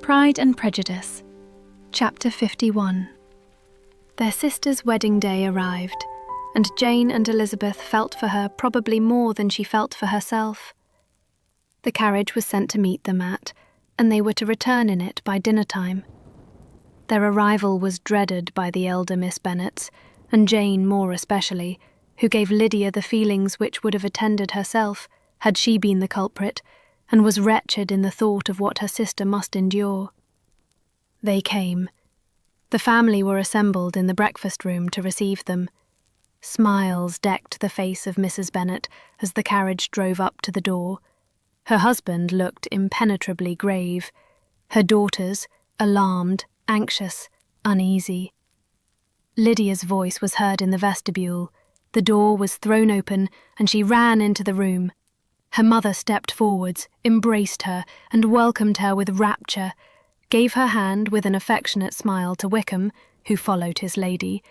Pride and Prejudice, Chapter 51. Their sister's wedding day arrived, and Jane and Elizabeth felt for her probably more than she felt for herself. The carriage was sent to meet them and they were to return in it by dinner time. Their arrival was dreaded by the elder Miss Bennets, and Jane more especially, who gave Lydia the feelings which would have attended herself had she been the culprit, and was wretched in the thought of what her sister must endure. They came. The family were assembled in the breakfast room to receive them. Smiles decked the face of Mrs. Bennet as the carriage drove up to the door. Her husband looked impenetrably grave. Her daughters, alarmed, anxious, uneasy. Lydia's voice was heard in the vestibule. The door was thrown open, and she ran into the room. Her mother stepped forwards, embraced her, and welcomed her with rapture, gave her hand with an affectionate smile to Wickham, who followed his lady,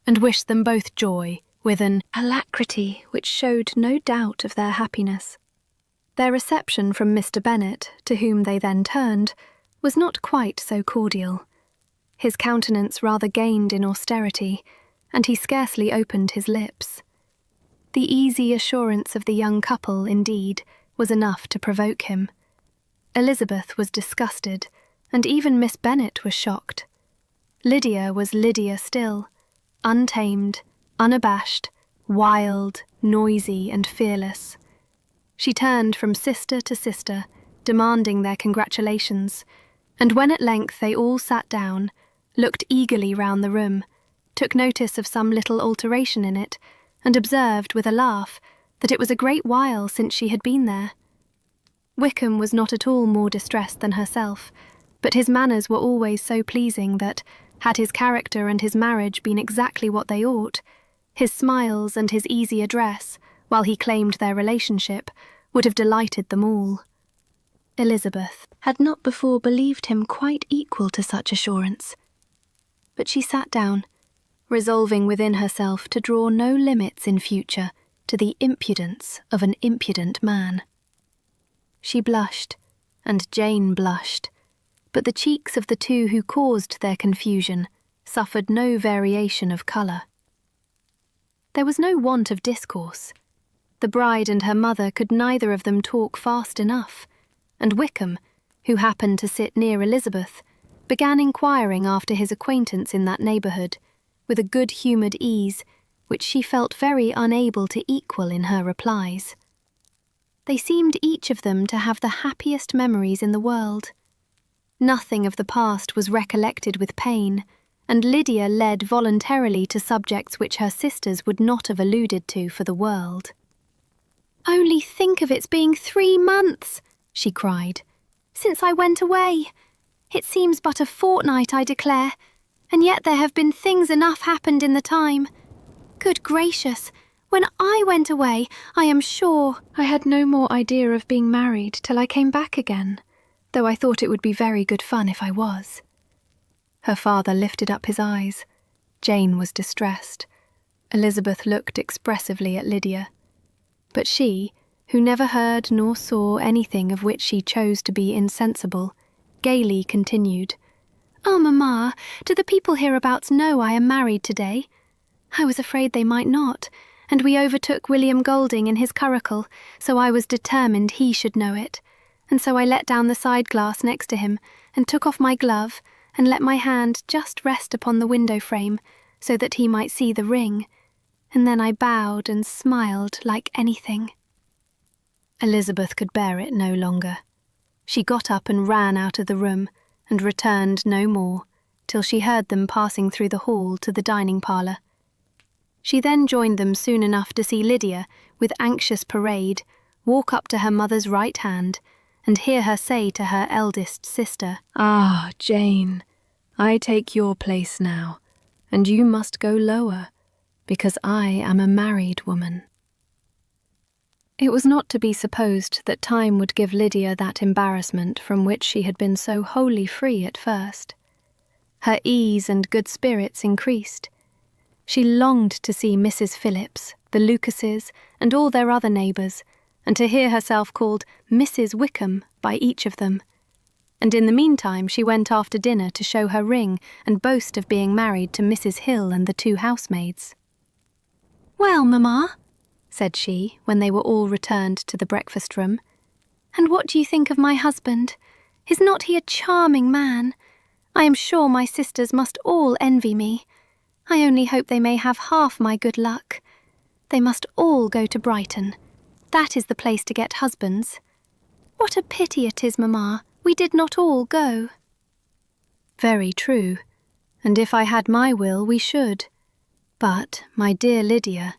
and wished them both joy, with an alacrity which showed no doubt of their happiness. Their reception from Mr. Bennet, to whom they then turned, was not quite so cordial. His countenance rather gained in austerity, and he scarcely opened his lips. The easy assurance of the young couple, indeed, was enough to provoke him. Elizabeth was disgusted, and even Miss Bennet was shocked. Lydia was Lydia still, untamed, unabashed, wild, noisy, and fearless. She turned from sister to sister, demanding their congratulations, and when at length they all sat down, looked eagerly round the room, took notice of some little alteration in it, and observed with a laugh that it was a great while since she had been there. Wickham was not at all more distressed than herself, but his manners were always so pleasing that, had his character and his marriage been exactly what they ought, his smiles and his easy address, while he claimed their relationship, would have delighted them all. Elizabeth had not before believed him quite equal to such assurance, but she sat down, resolving within herself to draw no limits in future to the impudence of an impudent man. She blushed, and Jane blushed, but the cheeks of the two who caused their confusion suffered no variation of colour. There was no want of discourse. The bride and her mother could neither of them talk fast enough, and Wickham, who happened to sit near Elizabeth, began inquiring after his acquaintance in that neighbourhood, with a good-humoured ease which she felt very unable to equal in her replies. They seemed each of them to have the happiest memories in the world. Nothing of the past was recollected with pain, and Lydia led voluntarily to subjects which her sisters would not have alluded to for the world. "Only think of its being 3 months," she cried, "since I went away. It seems but a fortnight, I declare, and yet there have been things enough happened in the time. Good gracious, when I went away, I am sure I had no more idea of being married till I came back again, though I thought it would be very good fun if I was." Her father lifted up his eyes. Jane was distressed. Elizabeth looked expressively at Lydia. But she, who never heard nor saw anything of which she chose to be insensible, gaily continued, "Oh, mamma, do the people hereabouts know I am married today? I was afraid they might not, and we overtook William Golding in his curricle, so I was determined he should know it, and so I let down the side glass next to him, and took off my glove, and let my hand just rest upon the window frame, so that he might see the ring, and then I bowed and smiled like anything." Elizabeth could bear it no longer. She got up and ran out of the room, and returned no more, till she heard them passing through the hall to the dining parlour. She then joined them soon enough to see Lydia, with anxious parade, walk up to her mother's right hand, and hear her say to her eldest sister, "Ah, Jane, I take your place now, and you must go lower, because I am a married woman." It was not to be supposed that time would give Lydia that embarrassment from which she had been so wholly free at first. Her ease and good spirits increased. She longed to see Mrs. Phillips, the Lucases, and all their other neighbours, and to hear herself called Mrs. Wickham by each of them. and in the meantime she went after dinner to show her ring and boast of being married to Mrs. Hill and the 2 housemaids. "Well, Mamma," said she, when they were all returned to the breakfast room, "and what do you think of my husband? Is not he a charming man? I am sure my sisters must all envy me. I only hope they may have half my good luck. They must all go to Brighton. That is the place to get husbands. What a pity it is, Mamma, we did not all go." "Very true, and if I had my will we should. But, my dear Lydia,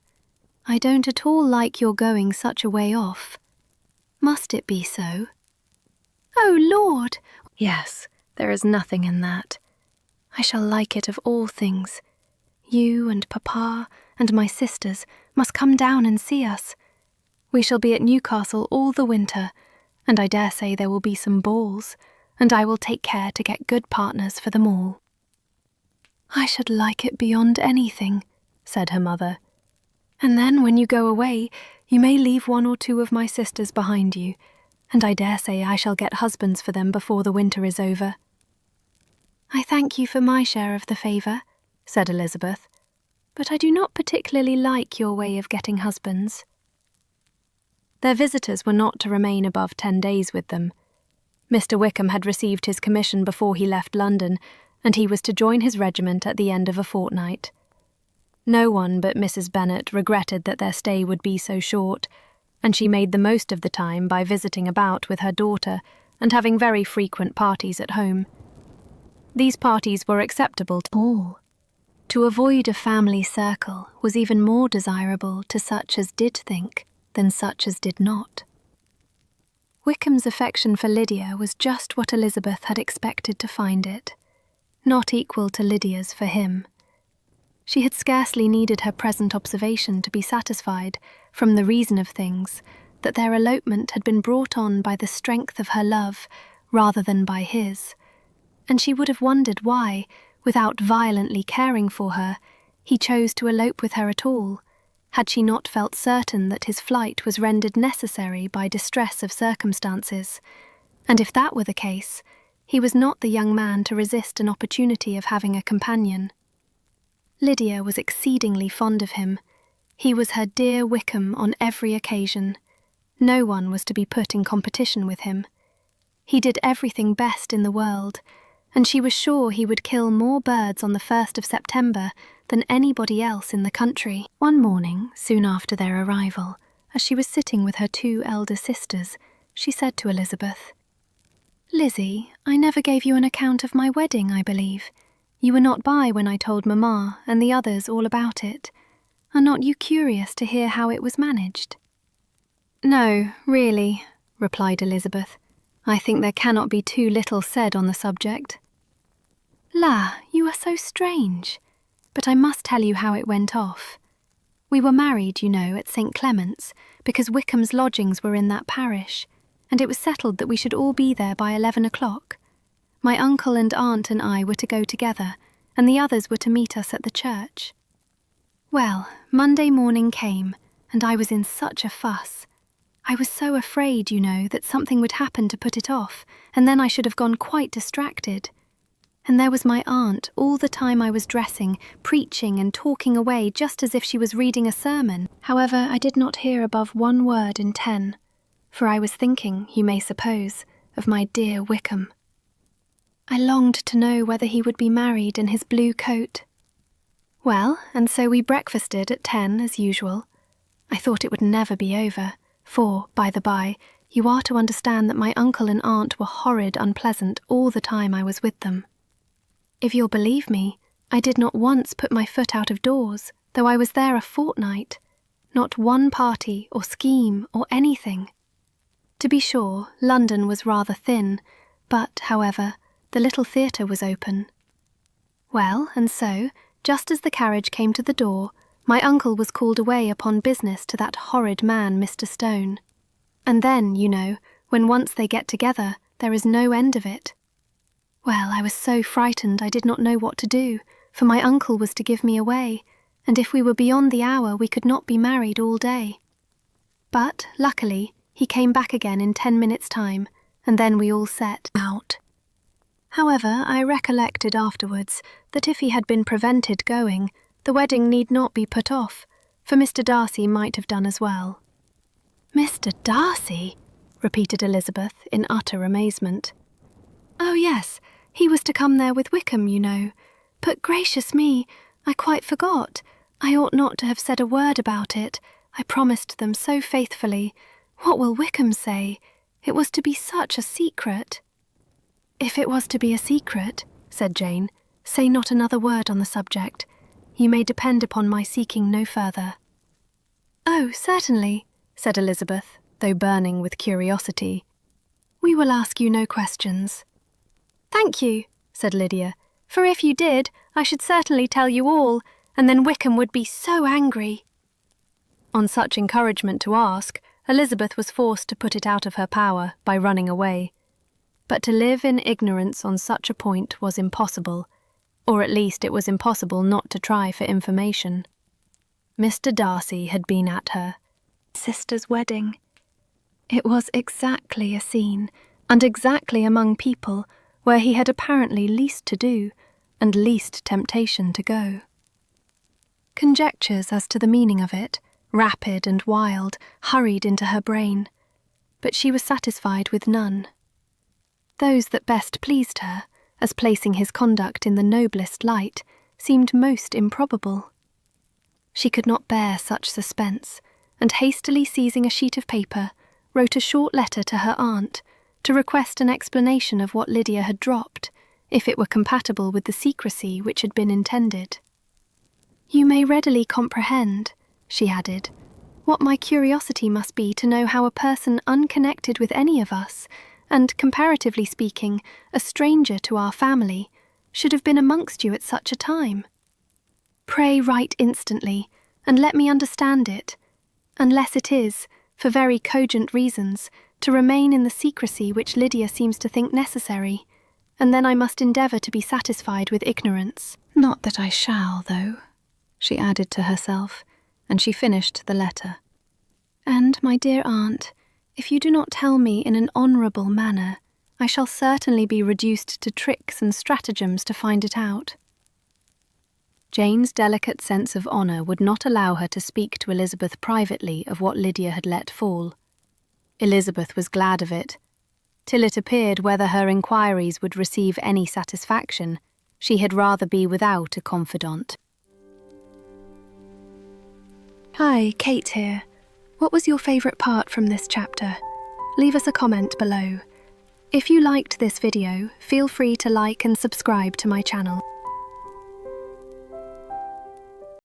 I don't at all like your going such a way off. Must it be so?" "Oh, Lord!" "Yes, there is nothing in that. I shall like it of all things. You and Papa and my sisters must come down and see us. We shall be at Newcastle all the winter, and I dare say there will be some balls, and I will take care to get good partners for them all." "I should like it beyond anything," said her mother. "And then when you go away, you may leave 1 or 2 of my sisters behind you, and I dare say I shall get husbands for them before the winter is over." "I thank you for my share of the favour," said Elizabeth, "but I do not particularly like your way of getting husbands." Their visitors were not to remain above 10 days with them. Mr. Wickham had received his commission before he left London, and he was to join his regiment at the end of a fortnight. No one but Mrs. Bennet regretted that their stay would be so short, and she made the most of the time by visiting about with her daughter and having very frequent parties at home. These parties were acceptable to all. To avoid a family circle was even more desirable to such as did think than such as did not. Wickham's affection for Lydia was just what Elizabeth had expected to find it, not equal to Lydia's for him. She had scarcely needed her present observation to be satisfied, from the reason of things, that their elopement had been brought on by the strength of her love rather than by his, and she would have wondered why, without violently caring for her, he chose to elope with her at all, had she not felt certain that his flight was rendered necessary by distress of circumstances, and if that were the case, he was not the young man to resist an opportunity of having a companion. Lydia was exceedingly fond of him. He was her dear Wickham on every occasion. No one was to be put in competition with him. He did everything best in the world, and she was sure he would kill more birds on the 1st of September than anybody else in the country. One morning, soon after their arrival, as she was sitting with her 2 elder sisters, she said to Elizabeth, "Lizzie, I never gave you an account of my wedding, I believe. You were not by when I told Mamma and the others all about it. Are not you curious to hear how it was managed?" "No, really," replied Elizabeth. "I think there cannot be too little said on the subject." "La, you are so strange. But I must tell you how it went off. We were married, you know, at St. Clement's, because Wickham's lodgings were in that parish, and it was settled that we should all be there by 11 o'clock. My uncle and aunt and I were to go together, and the others were to meet us at the church. Well, Monday morning came, and I was in such a fuss. I was so afraid, you know, that something would happen to put it off, and then I should have gone quite distracted. And there was my aunt all the time I was dressing, preaching and talking away just as if she was reading a sermon. However, I did not hear above 1 word in 10, for I was thinking, you may suppose, of my dear Wickham. I longed to know whether he would be married in his blue coat. Well, and so we breakfasted at 10 as usual. I thought it would never be over, for, by the by, you are to understand that my uncle and aunt were horrid unpleasant all the time I was with them. If you'll believe me, I did not once put my foot out of doors, though I was there a fortnight. Not one party or scheme or anything. To be sure, London was rather thin, but, however, the little theatre was open. Well, and so, just as the carriage came to the door, my uncle was called away upon business to that horrid man, Mr. Stone. And then, you know, when once they get together, there is no end of it. Well, I was so frightened I did not know what to do, for my uncle was to give me away, and if we were beyond the hour we could not be married all day. But, luckily, he came back again in 10 minutes' time, and then we all set out. However, I recollected afterwards that if he had been prevented going, the wedding need not be put off, for Mr. Darcy might have done as well." "Mr. Darcy?" repeated Elizabeth in utter amazement. "Oh yes, he was to come there with Wickham, you know. But gracious me, I quite forgot. I ought not to have said a word about it. I promised them so faithfully. What will Wickham say? It was to be such a secret." "If it was to be a secret," said Jane, "say not another word on the subject. You may depend upon my seeking no further." "Oh, certainly," said Elizabeth, though burning with curiosity. "We will ask you no questions." "Thank you," said Lydia, "for if you did, I should certainly tell you all, and then Wickham would be so angry." On such encouragement to ask, Elizabeth was forced to put it out of her power by running away. But to live in ignorance on such a point was impossible, or at least it was impossible not to try for information. Mr. Darcy had been at her sister's wedding. It was exactly a scene, and exactly among people where he had apparently least to do, and least temptation to go. Conjectures as to the meaning of it, rapid and wild, hurried into her brain, but she was satisfied with none. Those that best pleased her, as placing his conduct in the noblest light, seemed most improbable. She could not bear such suspense, and hastily seizing a sheet of paper, wrote a short letter to her aunt, to request an explanation of what Lydia had dropped, if it were compatible with the secrecy which had been intended. "You may readily comprehend," she added, "what my curiosity must be to know how a person unconnected with any of us, and, comparatively speaking, a stranger to our family, should have been amongst you at such a time. Pray write instantly, and let me understand it, unless it is, for very cogent reasons, to remain in the secrecy which Lydia seems to think necessary, and then I must endeavour to be satisfied with ignorance. Not that I shall, though," she added to herself, and she finished the letter. "And, my dear aunt, if you do not tell me in an honourable manner, I shall certainly be reduced to tricks and stratagems to find it out." Jane's delicate sense of honour would not allow her to speak to Elizabeth privately of what Lydia had let fall. Elizabeth was glad of it. Till it appeared whether her inquiries would receive any satisfaction, she had rather be without a confidant. Hi, Kate here. What was your favourite part from this chapter? Leave us a comment below. If you liked this video, feel free to like and subscribe to my channel.